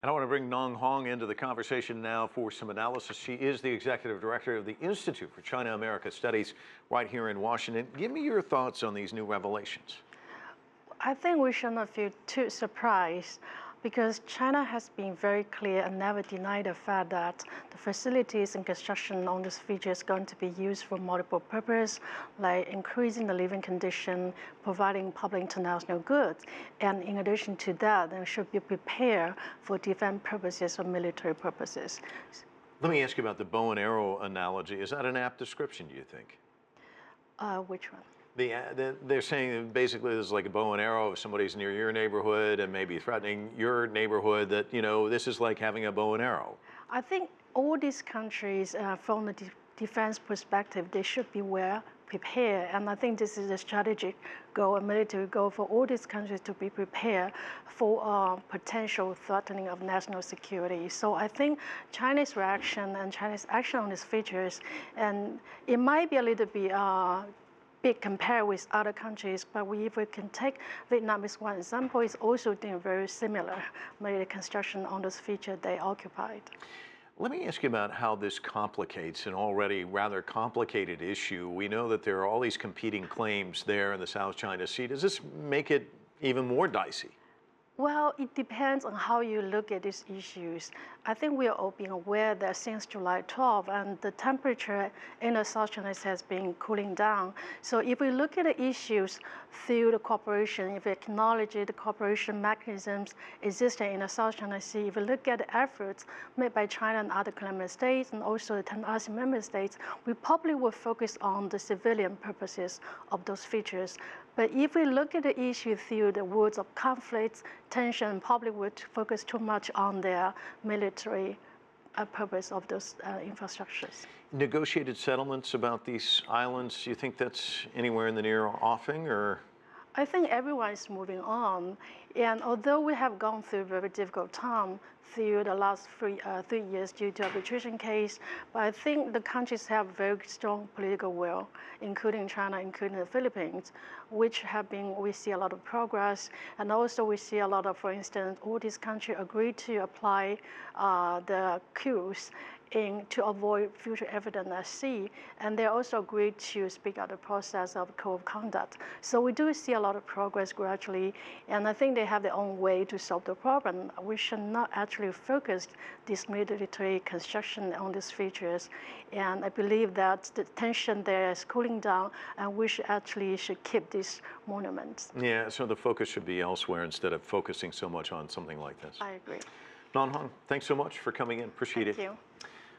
And I want to bring Nong Hong into the conversation now for some analysis. She is the executive director of the Institute for China-America Studies right here in Washington. Give me your thoughts on these new revelations. I think we should not feel too surprised because China has been very clear and never denied the fact that the facilities and construction on this feature is going to be used for multiple purposes, like increasing the living condition, providing public international goods. And in addition to that, they should be prepared for defense purposes or military purposes. Let me ask you about the bow and arrow analogy. Is that an apt description, do you think? Which one? They're saying that basically this is like a bow and arrow. If somebody's near your neighborhood and maybe threatening your neighborhood, that, you know, this is like having a bow and arrow. I think all these countries, from the defense perspective, they should be well prepared. And I think this is a strategic goal, a military goal for all these countries to be prepared for potential threatening of national security. So I think China's reaction and China's action on these features, and it might be a little bit big compared with other countries, but if we can take Vietnam as one example, it's also doing very similar military construction on those features they occupied. Let me ask you about how this complicates an already rather complicated issue. We know that there are all these competing claims there in the South China Sea. Does this make it even more dicey? Well, it depends on how you look at these issues. I think we are all being aware that since July 12, and the temperature in the South China Sea has been cooling down. So if we look at the issues through the cooperation, if we acknowledge the cooperation mechanisms existing in the South China Sea, if we look at the efforts made by China and other member states, and also the 10 ASEAN member states, we probably will focus on the civilian purposes of those features. But if we look at the issue through the words of conflicts, tension, probably would focus too much on their military purpose of those infrastructures. Negotiated settlements about these islands, do you think that's anywhere in the near offing, or? I think everyone is moving on. And although we have gone through a very difficult time through the last 3 years due to arbitration case, but I think the countries have very strong political will, including China, including the Philippines, which have been, we see a lot of progress. And also we see a lot of, for instance, all these countries agreed to apply the cues to avoid future evidence at sea, and they also agreed to speak out the process of code of conduct. So we do see a lot of progress gradually, and I think they have their own way to solve the problem. We should not actually focus this military construction on these features, and I believe that the tension there is cooling down, and we should keep these monuments. Yeah, so the focus should be elsewhere instead of focusing so much on something like this. I agree. Nong Hong, thanks so much for coming in. Appreciate it. Thank you.